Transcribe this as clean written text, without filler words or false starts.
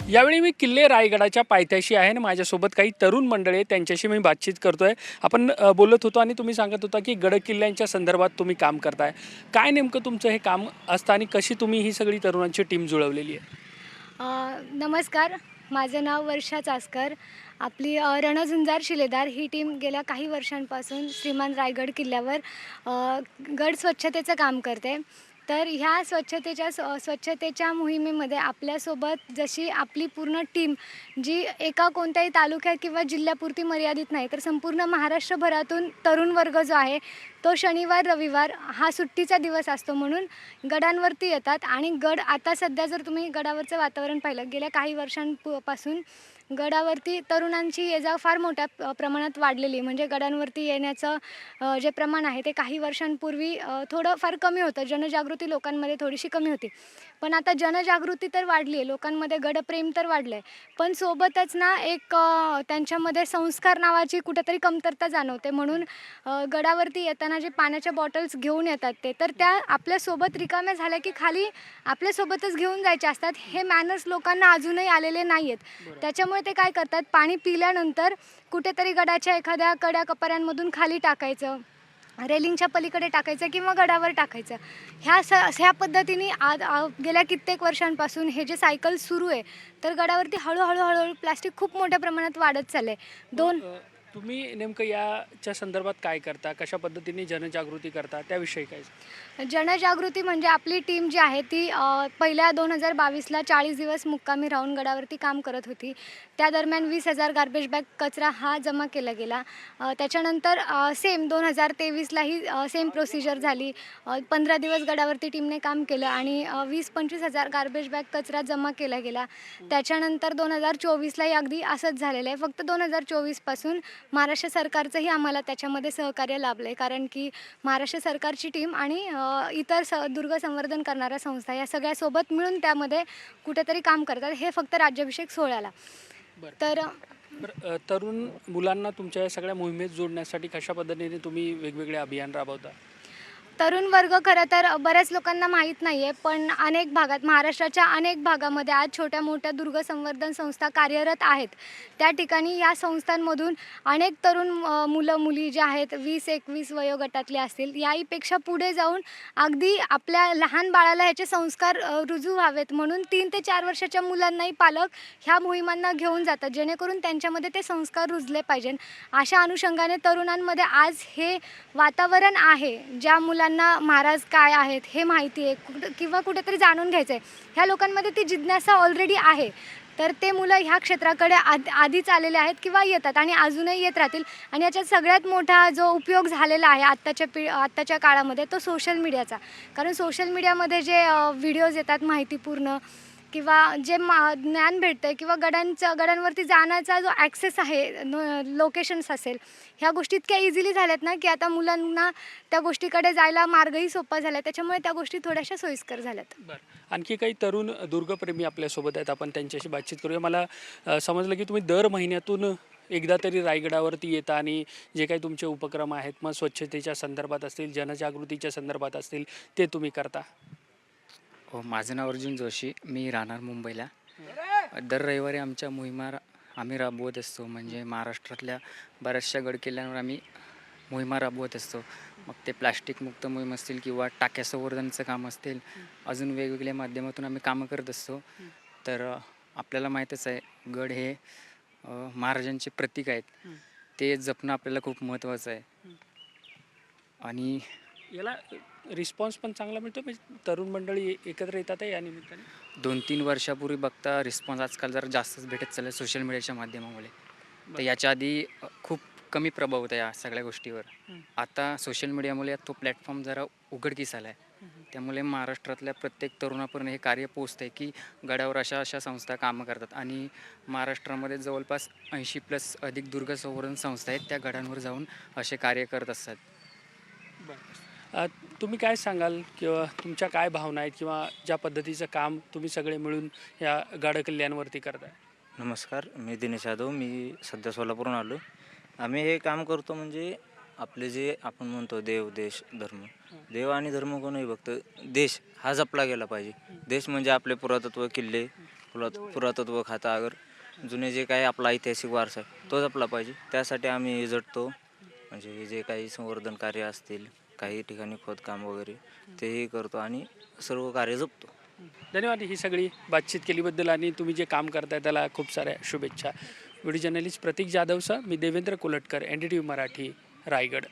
यावेळी मी किल्ले रायगडाच्या पायथ्याशी आहे आणि माझ्यासोबत काही तरुण मंडळी आहेत, त्यांच्याशी मी बातचीत करतोय. आपण बोलत होतो आणि तुम्ही सांगत होता की गड किल्ल्यांच्या संदर्भात तुम्ही काम करताय. काय नेमकं तुमचं हे काम असतं आणि कशी तुम्ही ही सगळी तरुणांची टीम जुळवलेली आहे? नमस्कार. माझं नाव वर्षा चासकर. आपली रणझुंजार शिलेदार ही टीम गेल्या काही वर्षांपासून श्रीमान रायगड किल्ल्यावर गड स्वच्छतेचं काम करते. तर ह्या स्वच्छतेच्या मोहिमेमध्ये आपल्यासोबत जशी आपली पूर्ण टीम जी एका कोणत्याही तालुक्यात किंवा जिल्ह्यापुरती मर्यादित नाही, तर संपूर्ण महाराष्ट्रभरातून तरुण वर्ग जो आहे, तो शनिवार, रविवार हा सुट्टीचा दिवस असतो म्हणून गडांवरती येतात. आणि गड आता सध्या जर तुम्ही गडावरचं वातावरण पाहिलं, गेल्या काही पासून गडावरती तरुणांची ये-जा फार मोठ्या प्रमाणात वाढलेली आहे. म्हणजे गडांवरती येण्याचं जे प्रमाण आहे ते काही वर्षांपूर्वी थोडं फार कमी होतं. जनजागृती लोकांमध्ये थोडीशी कमी होती. पण आता जनजागृती तर वाढली आहे, लोकांमध्ये गडप्रेम तर वाढलं आहे. पण सोबतच ना एक त्यांच्यामध्ये संस्कार नावाची कुठेतरी कमतरता जाणवते. म्हणून गडावरती येताना जे पाण्याच्या बॉटल्स घेऊन येतात तर त्या आपल्यासोबत रिकाम्या झाल्या की खाली आपल्यासोबतच घेऊन जायचे असतात. हे मॅनर्स लोकांना अजूनही आलेले नाही आहेत. त्याच्यामुळे ते काय करतात, पाणी पिल्यानंतर कुठेतरी गडाच्या एखाद्या कड्या-कपाऱ्यांमधून खाली टाकायचं, रेलिंगच्या पलीकडे टाकायचं किंवा गडावर टाकायचं. ह्या पद्धतीने गेल्या कित्येक वर्षांपासून हे जे सायकल सुरू आहे, तर गडावरती हळूहळू प्लास्टिक खूप मोठ्या प्रमाणात वाढत चाललं आहे. तुम्ही नेमकं याच्या संदर्भात काय करता? कशा पद्धतीने जनजागृती करता? त्याविषयी काय? जनजागृती म्हणजे आपली टीम जी आहे ती पहिल्या 2022ला 40 दिवस मुक्कामी राहून गडावरती काम करत होती. त्या दरम्यान 20,000 गार्बेज बॅग कचरा हा जमा केला गेला. त्याच्यानंतर सेम 2023लाही सेम प्रोसिजर झाली. 15 दिवस गडावरती टीमने काम केलं आणि 20-25,000 गार्बेज बॅग कचरा जमा केला गेला. त्याच्यानंतर 2024लाही अगदी असंच झालेलं आहे. फक्त 2024 पासून महाराष्ट्र सरकारचंही आम्हाला त्याच्यामध्ये सहकार्य लाभलं आहे. कारण की महाराष्ट्र सरकारची टीम आणि इतर दुर्ग संवर्धन करणाऱ्या संस्था या सगळ्यासोबत मिळून त्यामध्ये कुठेतरी काम करतात. हे फक्त राज्याभिषेक सोहळ्याला. बरं. तर बरं, तरुण मुलांना तुमच्या या सगळ्या मोहिमेत जोडण्यासाठी कशा पद्धतीने तुम्ही वेगवेगळे अभियान राबवता? तरुण वर्ग खरं तर बऱ्याच लोकांना माहीत नाही आहे, पण अनेक भागात महाराष्ट्राच्या अनेक भागामध्ये आज छोट्या-मोठ्या दुर्ग संवर्धन संस्था कार्यरत आहेत. त्या ठिकाणी या संस्थांमधून अनेक तरुण मुलं-मुली जे आहेत 20-21 वयोगटातले असतील, याहीपेक्षा पुढे जाऊन अगदी आपल्या लहान बाळाला ह्याचे संस्कार रुजू व्हावेत म्हणून 3 ते 4 वर्षाच्या मुलांनाही पालक ह्या मोहिमांना घेऊन जातात, जेणेकरून त्यांच्यामध्ये ते संस्कार रुजले पाहिजेत. अशा अनुषंगाने तरुणांमध्ये आज हे वातावरण आहे. ज्या मुलांना महाराज काय आहेत हे माहिती आहे किंवा कुठेतरी जाणून घ्यायचं आहे, ह्या लोकांमध्ये ती जिज्ञासा ऑलरेडी आहे. तर ते मुलं ह्या क्षेत्राकडे आधीच आलेले आहेत किंवा येतात आणि अजूनही येत राहतील. आणि याच्यात सगळ्यात मोठा जो उपयोग झालेला आहे आत्ताच्या काळामध्ये, तो सोशल मीडियाचा. कारण सोशल मीडियामध्ये जे व्हिडिओज येतात माहितीपूर्ण किंवा जे ज्ञान भेटतं आहे किंवा गडांवरती जाण्याचा जो ॲक्सेस आहे, लोकेशन्स असेल, ह्या गोष्टी इतक्या इझिली झाल्यात ना की आता मुलांना त्या गोष्टीकडे जायला मार्गही सोपा झाला आहे. त्याच्यामुळे त्या गोष्टी थोड्याशा सोयीस्कर झाल्यात. बरं. आणखी काही तरुण दुर्गप्रेमी आपल्यासोबत आहेत. आपण त्यांच्याशी बातचीत करूया. मला समजलं की तुम्ही दर महिन्यातून एकदा तरी रायगडावरती येता आणि जे काही तुमचे उपक्रम आहेत, मग स्वच्छतेच्या संदर्भात असतील, जनजागृतीच्या संदर्भात असतील, ते तुम्ही करता. हो, माझं नाव अर्जुन जोशी. मी राहणार मुंबईला. दर रविवारी आमच्या मोहिमा आम्ही राबवत असतो. म्हणजे महाराष्ट्रातल्या बऱ्याचशा गडकिल्ल्यांवर आम्ही मोहिमा राबवत असतो. मग ते प्लास्टिकमुक्त मोहीम असतील किंवा टाक्या संवर्धनाचं काम असतील, अजून वेगवेगळ्या माध्यमातून आम्ही कामं करत असतो. तर आपल्याला माहीतच आहे, गड हे महाराजांचे प्रतीक आहेत. ते जपणं आपल्याला खूप महत्त्वाचं आहे. आणि याला रिस्पॉन्स पण चांगला मिळतो, म्हणजे तरुण मंडळी एकत्र येतात आहे या निमित्ताने. 2-3 वर्षापूर्वी बघता रिस्पॉन्स आजकाल जरा जास्तच भेटत चालला आहे सोशल मीडियाच्या माध्यमामुळे. तर याच्या आधी खूप कमी प्रभाव होता या सगळ्या गोष्टीवर. आता सोशल मीडियामुळे तो प्लॅटफॉर्म जरा उघडकीस आला आहे. त्यामुळे महाराष्ट्रातल्या प्रत्येक तरुणापर्यंत हे कार्य पोचतं आहे की गडावर अशा अशा संस्था कामं करतात. आणि महाराष्ट्रामध्ये जवळपास 80+ अधिक दुर्ग संवर्धन संस्था आहेत, त्या गडांवर जाऊन असे कार्य करत असतात. तुम्ही काय सांगाल किंवा तुमच्या काय भावना आहेत किंवा ज्या पद्धतीचं काम तुम्ही सगळे मिळून या गडकिल्ल्यांवरती करताय? नमस्कार, मी दिनेश यादव. मी सध्या सोलापूरहून आलो. आम्ही हे काम करतो म्हणजे आपले जे आपण म्हणतो देव, देश, धर्म. देव आणि धर्म कोणही बघतं, देश हा जपला गेला पाहिजे. देश म्हणजे आपले पुरातत्व, किल्ले, पुरातत्व खातं अगर जुने जे काही आपला ऐतिहासिक वारसा आहे तोच आपला पाहिजे. त्यासाठी आम्ही झटतो. म्हणजे जे काही संवर्धन कार्य असतील, काही ठिकाणी खोदकाम वगैरे तेही करतो आणि सर्व कार्य जपतो. धन्यवाद ही सगळी बातचीत केलीबद्दल आणि तुम्ही जे काम करताय त्याला खूप साऱ्या शुभेच्छा. व्हिडिओ जर्नलिस्ट प्रतीक जाधवसह मी देवेंद्र कोलटकर, NDTV मराठी, रायगड.